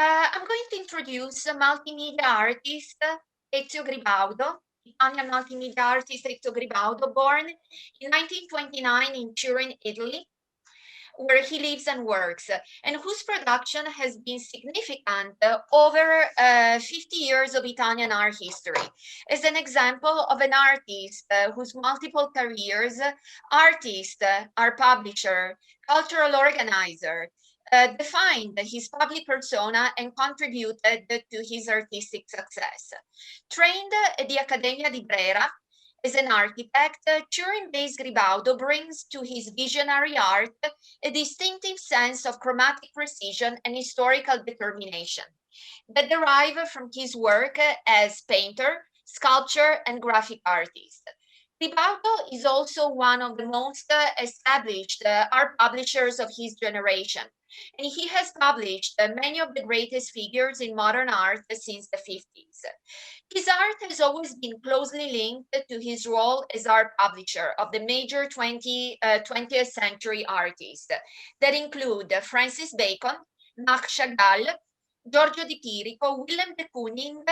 I'm going to introduce a multimedia artist, Ezio Gribaudo, Italian multimedia artist Ezio Gribaudo, born in 1929 in Turin, Italy, where he lives and works, and whose production has been significant over 50 years of Italian art history. As an example of an artist whose multiple careers, artist, art publisher, cultural organizer, defined his public persona and contributed to his artistic success. Trained at the Accademia di Brera, as an architect, Turin-based Gribaudo brings to his visionary art a distinctive sense of chromatic precision and historical determination that derive from his work as painter, sculptor, and graphic artist. Gribaudo is also one of the most established art publishers of his generation, and he has published many of the greatest figures in modern art since the 50s. His art has always been closely linked to his role as art publisher of the major 20th century artists that include Francis Bacon, Marc Chagall, Giorgio Di Chirico, Willem de Kooning,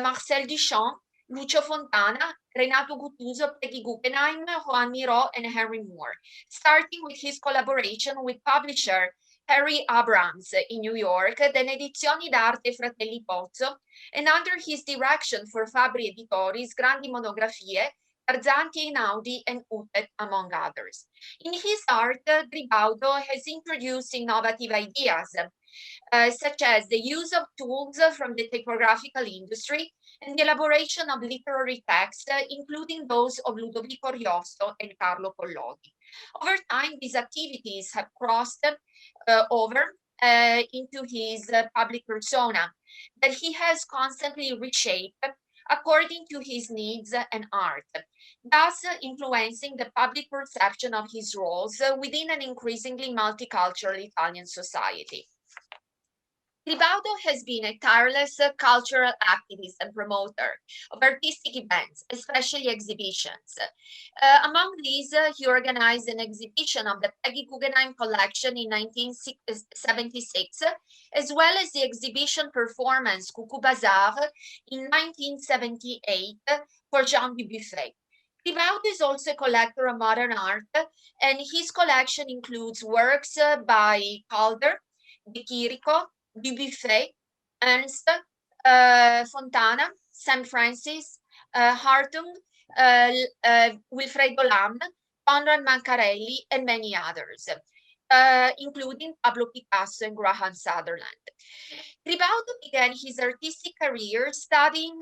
Marcel Duchamp, Lucio Fontana, Renato Guttuso, Peggy Guggenheim, Juan Miró, and Henry Moore, starting with his collaboration with publisher Harry Abrams in New York, then Edizioni d'Arte Fratelli Pozzo, and under his direction for Fabbri Editoris, Grandi Monografie, Garzanti Einaudi, and Utet, among others. In his art, Gribaudo has introduced innovative ideas, such as the use of tools from the typographical industry and the elaboration of literary texts, including those of Ludovico Ariosto and Carlo Collodi. Over time, these activities have crossed over into his public persona that he has constantly reshaped according to his needs and art, thus influencing the public perception of his roles within an increasingly multicultural Italian society. Gribaudo has been a tireless cultural activist and promoter of artistic events, especially exhibitions. Among these, he organized an exhibition of the Peggy Guggenheim collection in 1976, as well as the exhibition performance Cuckoo Bazaar in 1978 for Jean Dubuffet. Gribaudo is also a collector of modern art, and his collection includes works by Calder, De Chirico, Dubuffet, Ernst, Fontana, Sam Francis, Hartung, Wilfredo Lam, Conrad Mancarelli, and many others, including Pablo Picasso and Graham Sutherland. Gribaudo began his artistic career studying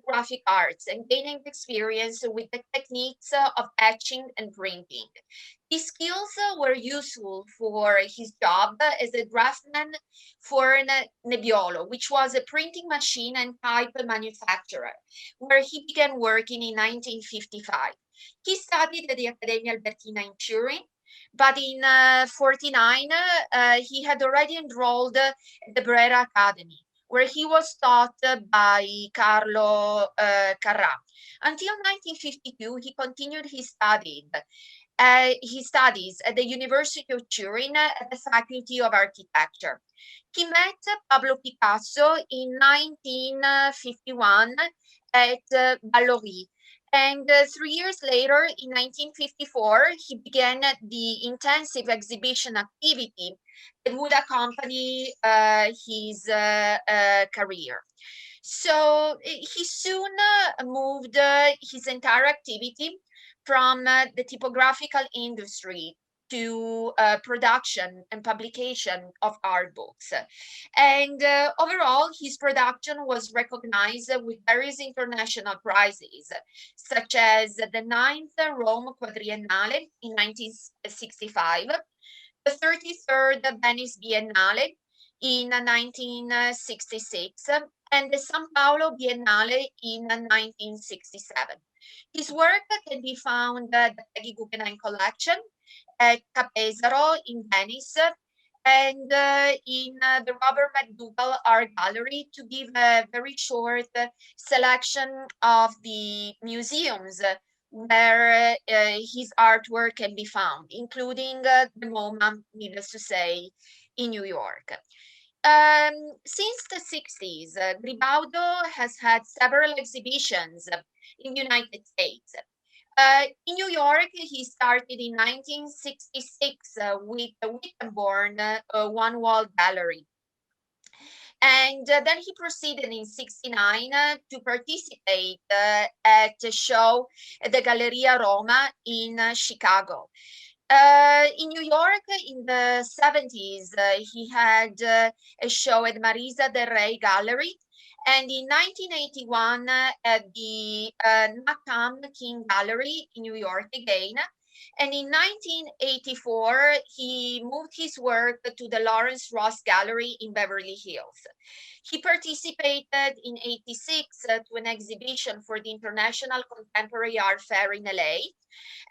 graphic arts and gaining experience with the techniques of etching and printing. These skills were useful for his job as a draftsman for Nebbiolo, which was a printing machine and type manufacturer, where he began working in 1955. He studied at the Accademia Albertina in Turin, but in 49, he had already enrolled at the Brera Academy, where he was taught by Carlo Carrà. Until 1952, he continued his studies at the University of Turin at the Faculty of Architecture. He met Pablo Picasso in 1951 at Vallauris. And 3 years later, in 1954, he began the intensive exhibition activity that would accompany his career. So he soon moved his entire activity from the typographical industry to production and publication of art books. And overall, his production was recognized with various international prizes, such as the 9th Rome Quadriennale in 1965, the 33rd Venice Biennale in 1966, and the São Paulo Biennale in 1967. His work can be found at the Peggy Guggenheim collection, at Capesaro in Venice, and in the Robert McDougall Art Gallery, to give a very short selection of the museums where his artwork can be found, including the MoMA, needless to say, in New York. Since the 60s, Gribaudo has had several exhibitions in the United States. In New York, he started in 1966 with the Wittenborn one-wall gallery. And then he proceeded in 69 to participate at a show at the Galleria Roma in Chicago. In New York, in the 70s, he had a show at Marisa del Rey Gallery. And in 1981, at the Nakam King Gallery in New York again. And in 1984, he moved his work to the Lawrence Ross Gallery in Beverly Hills. He participated in 86 to an exhibition for the International Contemporary Art Fair in LA.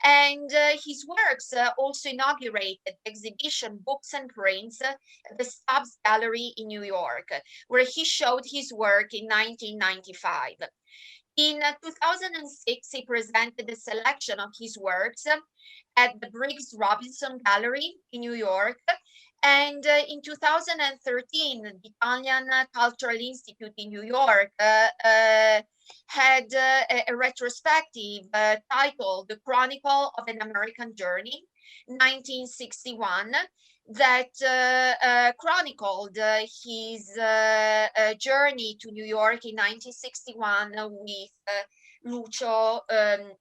And his works also inaugurated the exhibition Books and Prints at the Stubbs Gallery in New York, where he showed his work in 1995. In 2006, he presented a selection of his works at the Briggs Robinson Gallery in New York. And in 2013, the Italian Cultural Institute in New York had a retrospective titled The Chronicle of an American Journey, 1961, that chronicled his journey to New York in 1961 with Lucio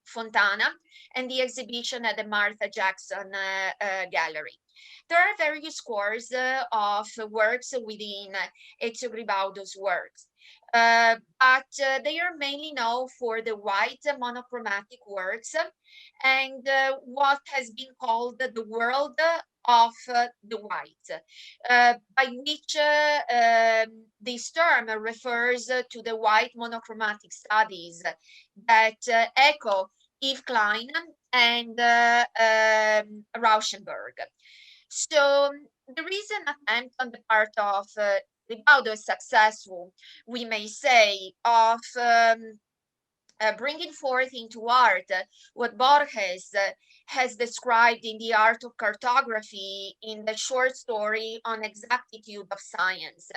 Fontana and the exhibition at the Martha Jackson Gallery. There are various scores of works within Ezio Gribaudo's works, but they are mainly known for the white monochromatic works and what has been called the world of the white, by which this term refers to the white monochromatic studies that echo Yves Klein and Rauschenberg. So there is an attempt on the part of Gribaudo successful, we may say, of bringing forth into art what Borges has described in the art of cartography in the short story on exactitude of science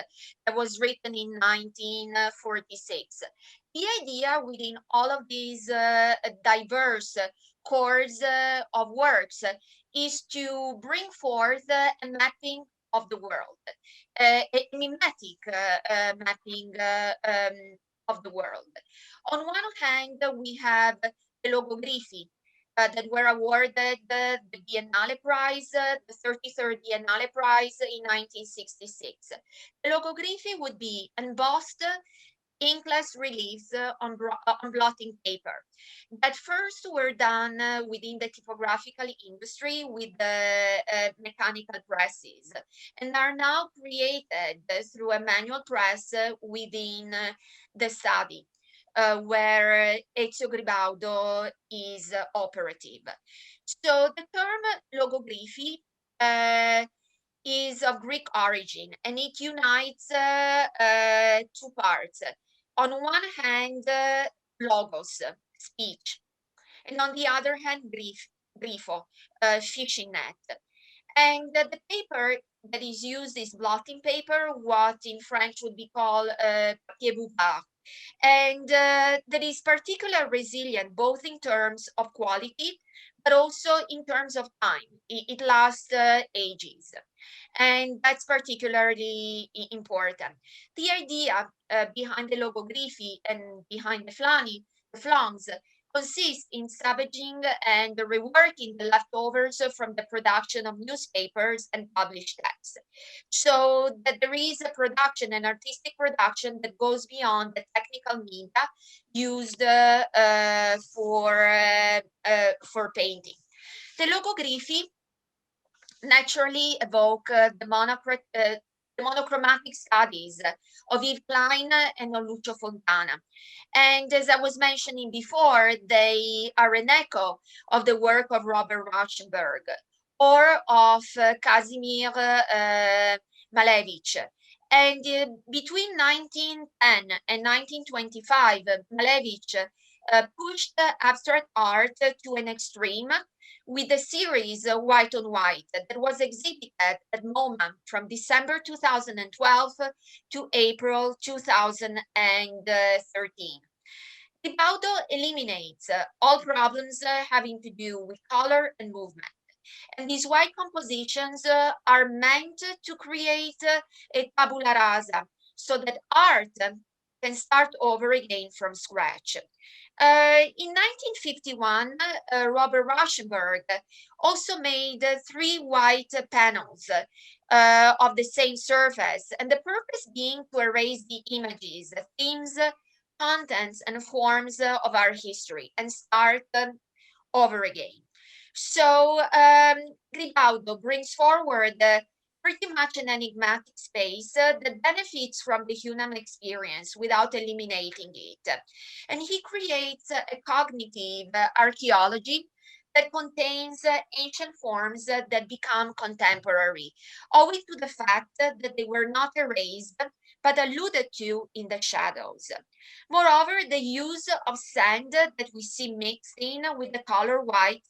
that was written in 1946. The idea within all of these diverse chords of works is to bring forth a mapping of the world, a mimetic mapping of the world. On one hand, we have the logography that were awarded the Biennale Prize, the 33rd Biennale Prize in 1966. The logography would be embossed inkless reliefs on blotting paper that first were done within the typographical industry with the mechanical presses and are now created through a manual press within the study where Ezio Gribaudo is operative. So the term logography is of Greek origin, and it unites two parts. On one hand, logos, speech, and on the other hand, grifo, fishing net. And the paper that is used is blotting paper, what in French would be called papier bouvard, and that is particularly resilient both in terms of quality, but also in terms of time. It lasts ages. And that's particularly important. The idea behind the logography and behind the flans consists in salvaging and reworking the leftovers from the production of newspapers and published texts. So that there is a production, an artistic production that goes beyond the technical media used for painting. The logography naturally evoke the monochromatic studies of Yves Klein and Lucio Fontana. And as I was mentioning before, they are an echo of the work of Robert Rauschenberg or of Kazimir Malevich. And between 1910 and 1925, Malevich pushed abstract art to an extreme with the series White on White that was exhibited at MoMA from December 2012 to April 2013. Gribaudo eliminates all problems having to do with color and movement. And these white compositions are meant to create a tabula rasa so that art can start over again from scratch. In 1951, Robert Rauschenberg also made three white panels of the same surface, and the purpose being to erase the images, the themes, contents, and forms of our history and start over again. So Gribaudo brings forward pretty much an enigmatic space that benefits from the human experience without eliminating it. And he creates a cognitive archaeology that contains ancient forms that become contemporary, owing to the fact that they were not erased, but alluded to in the shadows. Moreover, the use of sand that we see mixed in with the color white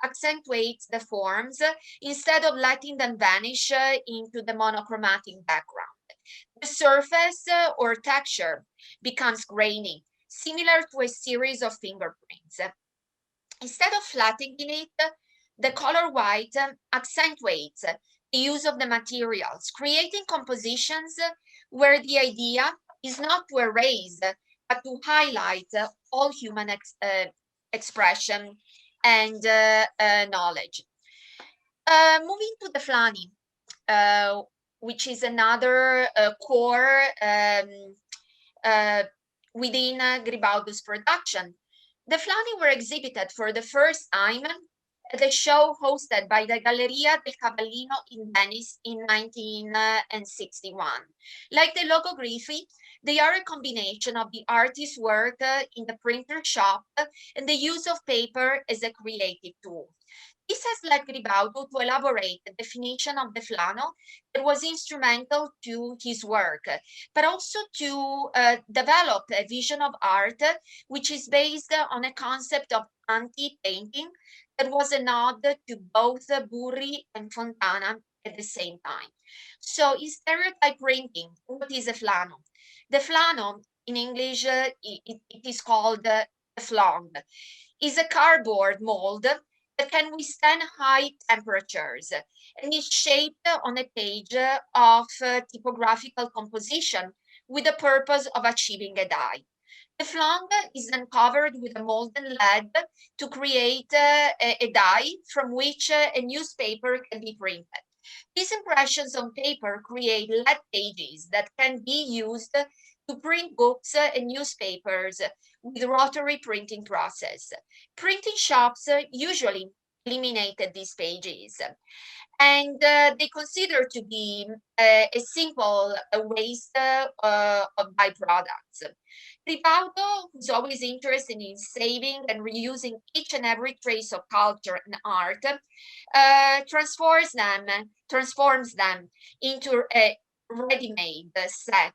accentuates the forms instead of letting them vanish into the monochromatic background. The surface or texture becomes grainy, similar to a series of fingerprints. Instead of flattening it, the color white accentuates the use of the materials, creating compositions where the idea is not to erase, but to highlight all human expression and knowledge. Moving to the flani, which is another core within Gribaudo's production. The flani were exhibited for the first time at the show hosted by the Galleria del Cavallino in Venice in 1961. Like the logography, they are a combination of the artist's work in the printer shop and the use of paper as a creative tool. This has led Gribaudo to elaborate the definition of the flano that was instrumental to his work, but also to develop a vision of art which is based on a concept of anti-painting that was a nod to both Burri and Fontana at the same time. So in stereotype printing, what is a flano? The flano, in English, it is called the flong, is a cardboard mold that can withstand high temperatures and is shaped on a page of typographical composition with the purpose of achieving a dye. The flong is then covered with a molten lead to create a dye from which a newspaper can be printed. These impressions on paper create lead pages that can be used to print books and newspapers with rotary printing process. Printing shops usually eliminated these pages, and they consider to be a simple waste of byproducts. Gribaudo, who's always interested in saving and reusing each and every trace of culture and art, transforms them into a ready-made set,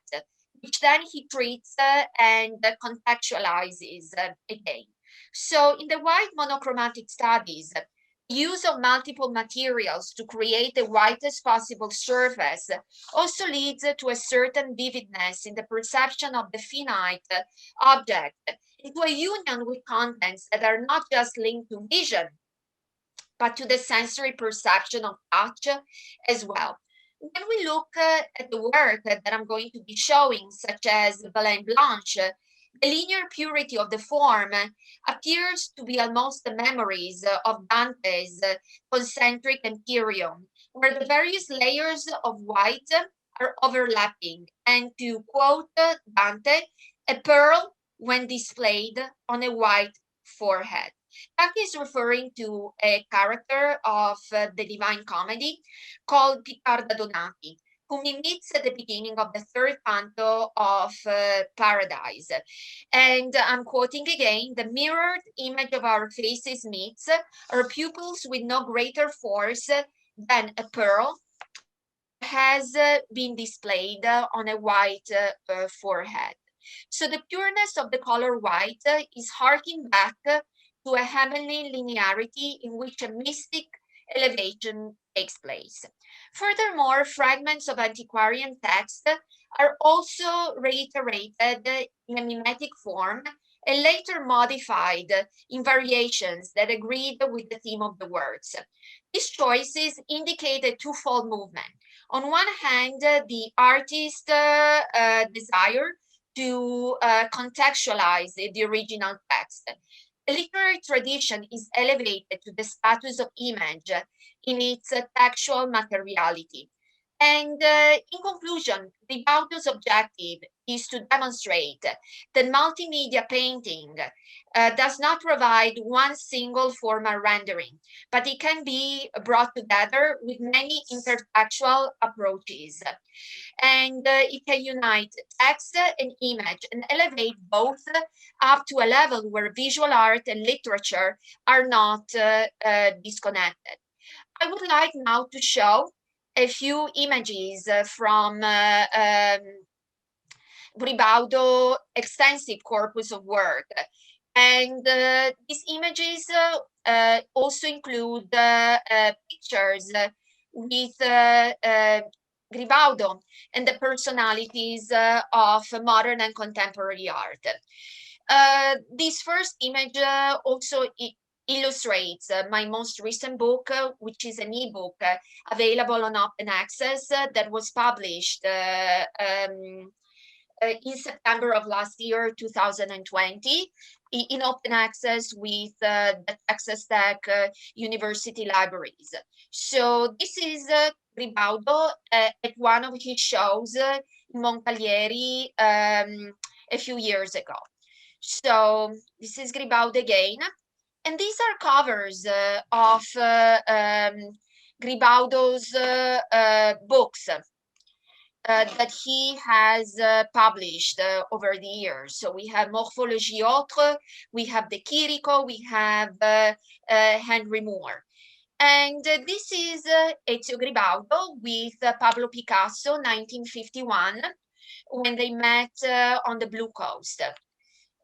which then he treats and contextualizes again. So in the white monochromatic studies, use of multiple materials to create the whitest possible surface also leads to a certain vividness in the perception of the finite object, into a union with contents that are not just linked to vision, but to the sensory perception of touch as well. When we look at the work that I'm going to be showing, such as Baleine Blanche, the linear purity of the form appears to be almost the memories of Dante's concentric empyrean, where the various layers of white are overlapping, and to quote Dante, a pearl when displayed on a white forehead. Dante is referring to a character of the Divine Comedy called Piccarda Donati, whom he meets at the beginning of the third canto of Paradise. And I'm quoting again, the mirrored image of our faces meets our pupils with no greater force than a pearl has been displayed on a white forehead. So the pureness of the color white is harking back to a heavenly linearity in which a mystic elevation takes place. Furthermore, fragments of antiquarian text are also reiterated in a mimetic form and later modified in variations that agreed with the theme of the works. These choices indicate a twofold movement. On one hand, the artist's desire to contextualize the original text. The literary tradition is elevated to the status of image in its textual materiality. And in conclusion, Gribaudo's objective is to demonstrate that multimedia painting does not provide one single formal rendering, but it can be brought together with many intertextual approaches. And it can unite text and image and elevate both up to a level where visual art and literature are not disconnected. I would like now to show a few images from Gribaudo extensive corpus of work. And these images also include pictures with Gribaudo and the personalities of modern and contemporary art. This first image also illustrates my most recent book, which is an ebook available on Open Access that was published in September of last year, 2020, in Open Access with the Texas Tech University libraries. So this is Gribaudo at one of his shows in Moncalieri a few years ago. So this is Gribaudo again. And these are covers of Gribaudo's books that he has published over the years. So we have Morphologie Autre, we have De Chirico, we have Henry Moore. And this is Ezio Gribaudo with Pablo Picasso, 1951, when they met on the Blue Coast,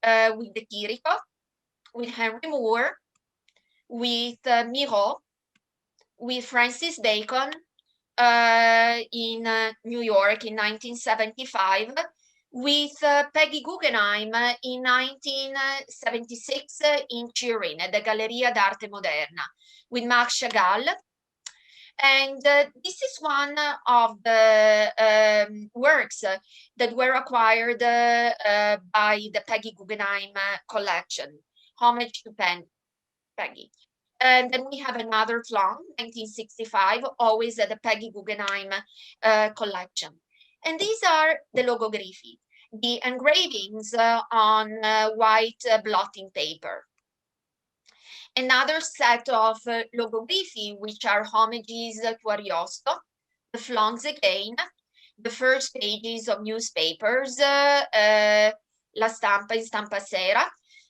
with De Chirico, with Henry Moore, with Miro, with Francis Bacon in New York in 1975, with Peggy Guggenheim in 1976 in Turin at the Galleria d'Arte Moderna, with Marc Chagall. And this is one of the works that were acquired by the Peggy Guggenheim collection, Homage to Peggy. And then we have another Flong, 1965, always at the Peggy Guggenheim collection. And these are the logography, the engravings on white blotting paper. Another set of logography, which are homages to Ariosto, the Flongs again, the first pages of newspapers, La Stampa in Stampa Sera.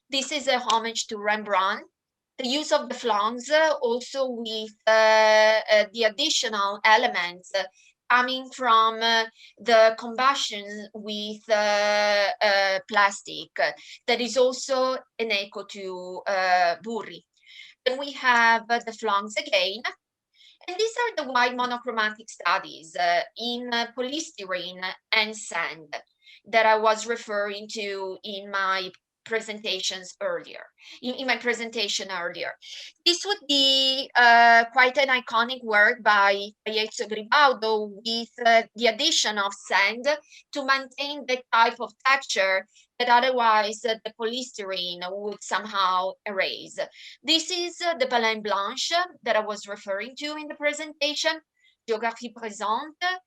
This is a homage to Rembrandt. The use of the Flongs also with the additional elements coming from the combustion with plastic that is also an echo to Burri. Then we have the Flongs again. And these are the white monochromatic studies in polystyrene and sand that I was referring to in my presentations earlier, in my presentation earlier. This would be quite an iconic work by Ezio Gribaudo with the addition of sand to maintain the type of texture that otherwise the polystyrene would somehow erase. This is the Baleine Blanche that I was referring to in the presentation, Géographie Présente.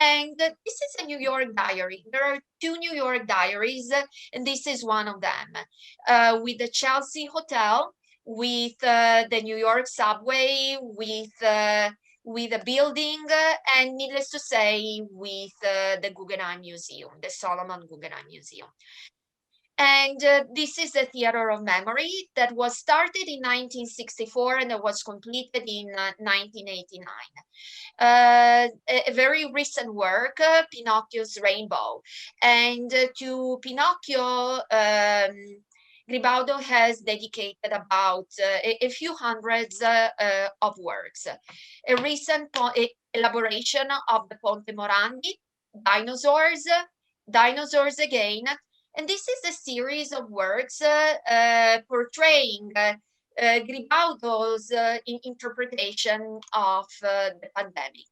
And this is a New York diary. There are two New York diaries, and this is one of them, with the Chelsea Hotel, with the New York subway, with a building, and needless to say, with the Guggenheim Museum, the Solomon Guggenheim Museum. And this is the Theater of Memory that was started in 1964 and that was completed in 1989. A very recent work, Pinocchio's Rainbow. And to Pinocchio, Gribaudo has dedicated about a few hundreds of works. A recent elaboration of the Ponte Morandi, Dinosaurs, Dinosaurs Again, and this is a series of works portraying Gribaudo's interpretation of the pandemic.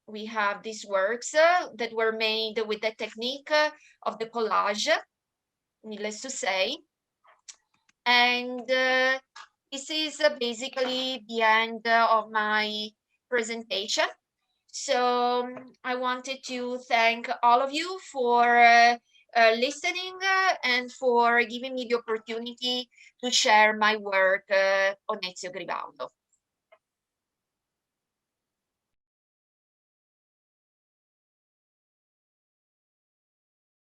We have these works that were made with the technique of the collage, needless to say. And this is basically the end of my presentation. So I wanted to thank all of you for listening and for giving me the opportunity to share my work on Ezio Gribaudo.